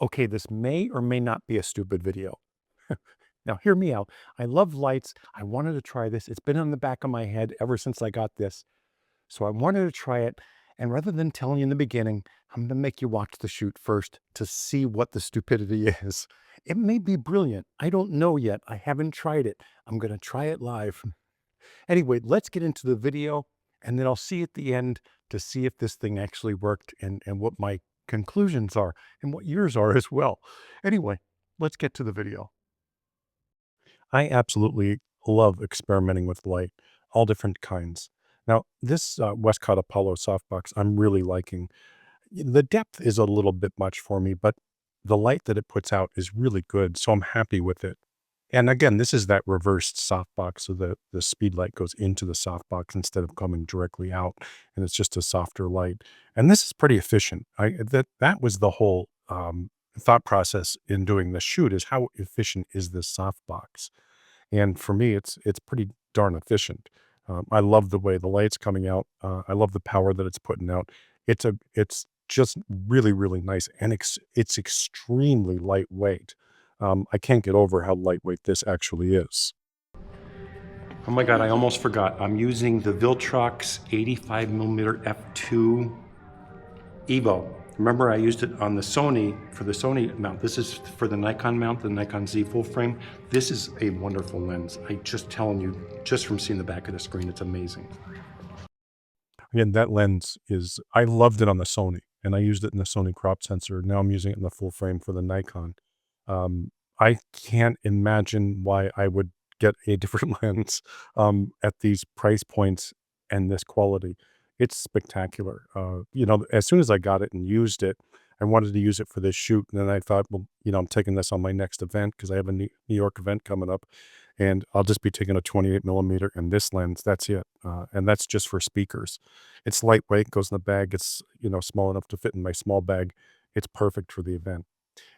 Okay, this may or may not be a stupid video. Now, hear me out. I love lights. I wanted to try this. It's been on the back of my head ever since I got this. So I wanted to try it. And rather than telling you in the beginning, I'm going to make you watch the shoot first to see what the stupidity is. It may be brilliant. I don't know yet. I haven't tried it. I'm going to try it live. Anyway, let's get into the video, and then I'll see at the end to see if this thing actually worked and what my conclusions are and what yours are as well. Anyway, let's get to the video. I absolutely love experimenting with light, all different kinds. Now, this Westcott Apollo softbox I'm really liking. The depth is a little bit much for me, but the light that it puts out is really good, so I'm happy with it. And again, this is that reversed softbox, so the speed light goes into the softbox instead of coming directly out, and it's just a softer light. And this is pretty efficient. That was the whole thought process in doing the shoot, is how efficient is this softbox? And for me, it's pretty darn efficient. I love the way the light's coming out. I love the power that it's putting out. It's just really, really nice, and it's extremely lightweight. I can't get over how lightweight this actually is. Oh my God, I almost forgot. I'm using the Viltrox 85mm f2 Evo. Remember, I used it on the Sony for the Sony mount. This is for the Nikon mount, the Nikon Z full frame. This is a wonderful lens. I just telling you, just from seeing the back of the screen, it's amazing. Again, that lens is, I loved it on the Sony, and I used it in the Sony crop sensor. Now I'm using it in the full frame for the Nikon. I can't imagine why I would get a different lens at these price points and this quality. It's spectacular. As soon as I got it and used it, I wanted to use it for this shoot. And then I thought, well, I'm taking this on my next event because I have a New York event coming up. And I'll just be taking a 28mm and this lens. That's it. And that's just for speakers. It's lightweight, goes in the bag. It's, small enough to fit in my small bag. It's perfect for the event.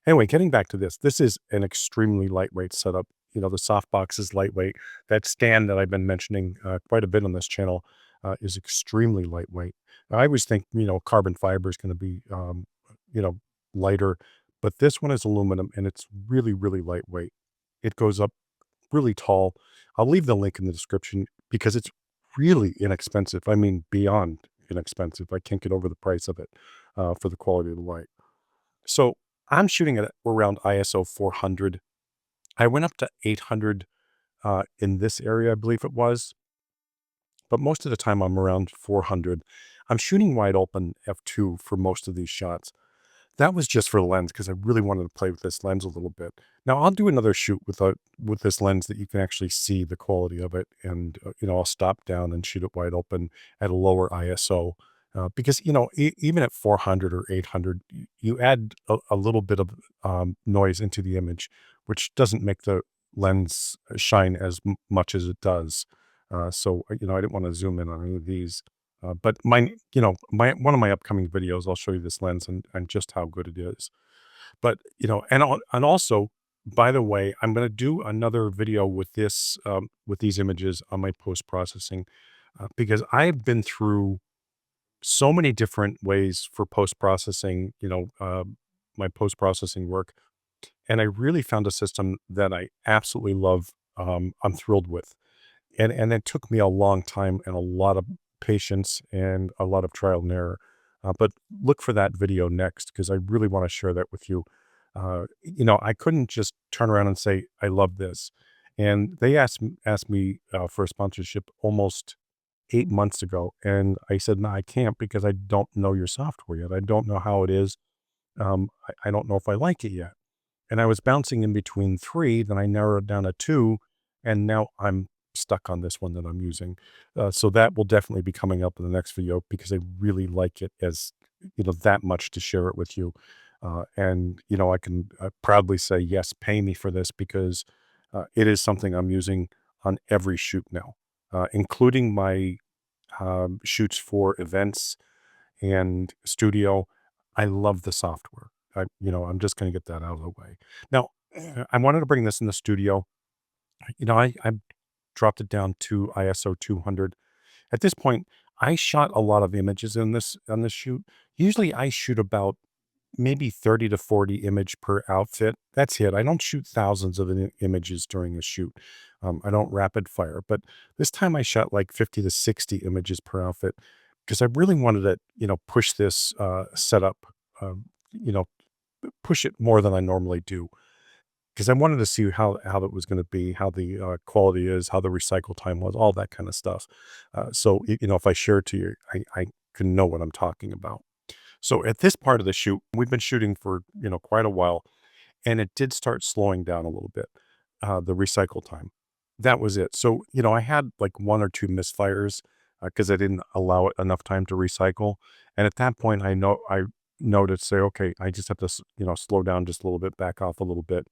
Anyway, getting back to this, this is an extremely lightweight setup. The softbox is lightweight. That stand that I've been mentioning quite a bit on this channel is extremely lightweight. I always think, carbon fiber is going to be, you know, lighter, but this one is aluminum and it's really, really lightweight. It goes up really tall. I'll leave the link in the description because it's really inexpensive. I mean, beyond inexpensive. I can't get over the price of it for the quality of the light. So I'm shooting at around ISO 400. I went up to 800 in this area, I believe it was, but most of the time I'm around 400. I'm shooting wide open f2 for most of these shots. That was just for the lens because I really wanted to play with this lens a little bit. Now I'll do another shoot with this lens that you can actually see the quality of it, and I'll stop down and shoot it wide open at a lower ISO because even at 400 or 800, you add a little bit of noise into the image, which doesn't make the lens shine as much as it does. So I didn't want to zoom in on any of these. But one of my upcoming videos, I'll show you this lens and just how good it is. But, and also, by the way, I'm going to do another video with this, with these images on my post-processing, because I've been through so many different ways for post-processing, my post-processing work. And I really found a system that I absolutely love. I'm thrilled with. And it took me a long time and a lot of patience and a lot of trial and error. But look for that video next because I really want to share that with you. I couldn't just turn around and say, I love this. And they asked me for a sponsorship almost 8 months ago. And I said, no, I can't because I don't know your software yet. I don't know how it is. I don't know if I like it yet. And I was bouncing in between three, then I narrowed down to two, and now I'm stuck on this one that I'm using. So that will definitely be coming up in the next video because I really like it as, that much to share it with you. And I can proudly say, yes, pay me for this because it is something I'm using on every shoot now, including my shoots for events and studio. I love the software. I'm just going to get that out of the way. Now, I wanted to bring this in the studio. I dropped it down to ISO 200. At this point, I shot a lot of images on this shoot. Usually I shoot about maybe 30 to 40 image per outfit. That's it. I don't shoot thousands of images during a shoot. I don't rapid fire, but this time I shot like 50 to 60 images per outfit because I really wanted to, push this setup, you know, push it more than I normally do. Because I wanted to see how it was going to be, how the quality is, how the recycle time was, all that kind of stuff. So if I share it to you, I can know what I'm talking about. So at this part of the shoot, we've been shooting for, quite a while, and it did start slowing down a little bit, the recycle time. That was it. So, I had like one or two misfires because I didn't allow it enough time to recycle. And at that point, I noticed, say, okay, I just have to, slow down just a little bit, back off a little bit.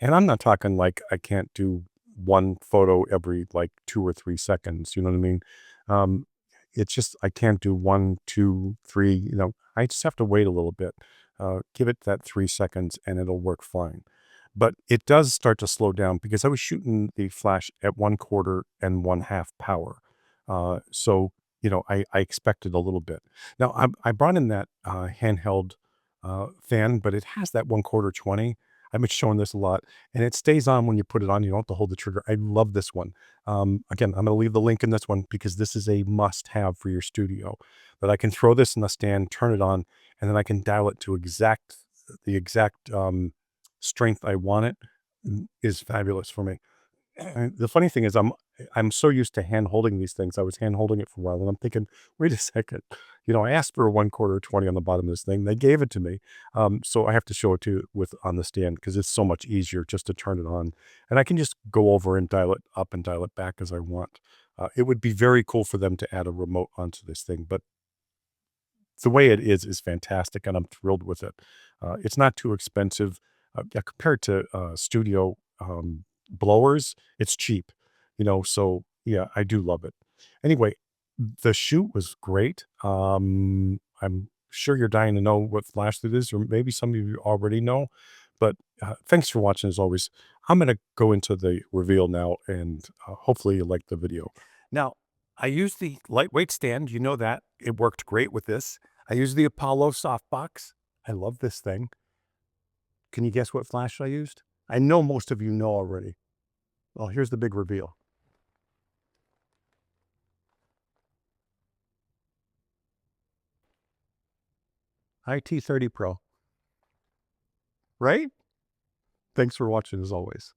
And I'm not talking like I can't do one photo every like 2 or 3 seconds, you know what I mean? Um, it's just I can't do 1, 2, 3, I just have to wait a little bit. Give it that 3 seconds and it'll work fine. But it does start to slow down because I was shooting the flash at 1/4 and 1/2 power. So, I expected a little bit. Now I brought in that handheld fan, but it has that 1/4 20. I've been showing this a lot, and it stays on when you put it on. You don't have to hold the trigger. I love this one. Again, I'm going to leave the link in this one because this is a must-have for your studio. That I can throw this in the stand, turn it on, and then I can dial it to the exact strength I want it. Is fabulous for me. And the funny thing is I'm so used to hand holding these things. I was hand holding it for a while, and I'm thinking, "Wait a second. I asked for a 1/4 20 on the bottom of this thing. They gave it to me. So I have to show it to you with on the stand because it's so much easier just to turn it on. And I can just go over and dial it up and dial it back as I want. It would be very cool for them to add a remote onto this thing, but the way it is fantastic, and I'm thrilled with it. It's not too expensive. Yeah, compared to studio blowers, it's cheap, so yeah, I do love it. Anyway, the shoot was great. I'm sure you're dying to know what flash it is, or maybe some of you already know, but thanks for watching as always. I'm going to go into the reveal now, and hopefully you like the video. Now, I used the lightweight stand. You know that. It worked great with this. I used the Apollo softbox. I love this thing. Can you guess what flash I used? I know most of you know already. Well, here's the big reveal. IT30 Pro. Right? Thanks for watching as always.